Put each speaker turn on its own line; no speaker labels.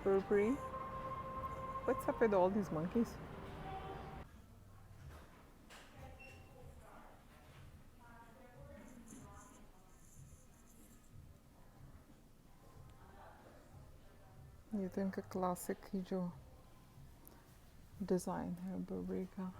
Burberry. What's up with all these monkeys? ये तो इनका क्लासिक ही जो डिज़ाइन है बर्बरी का.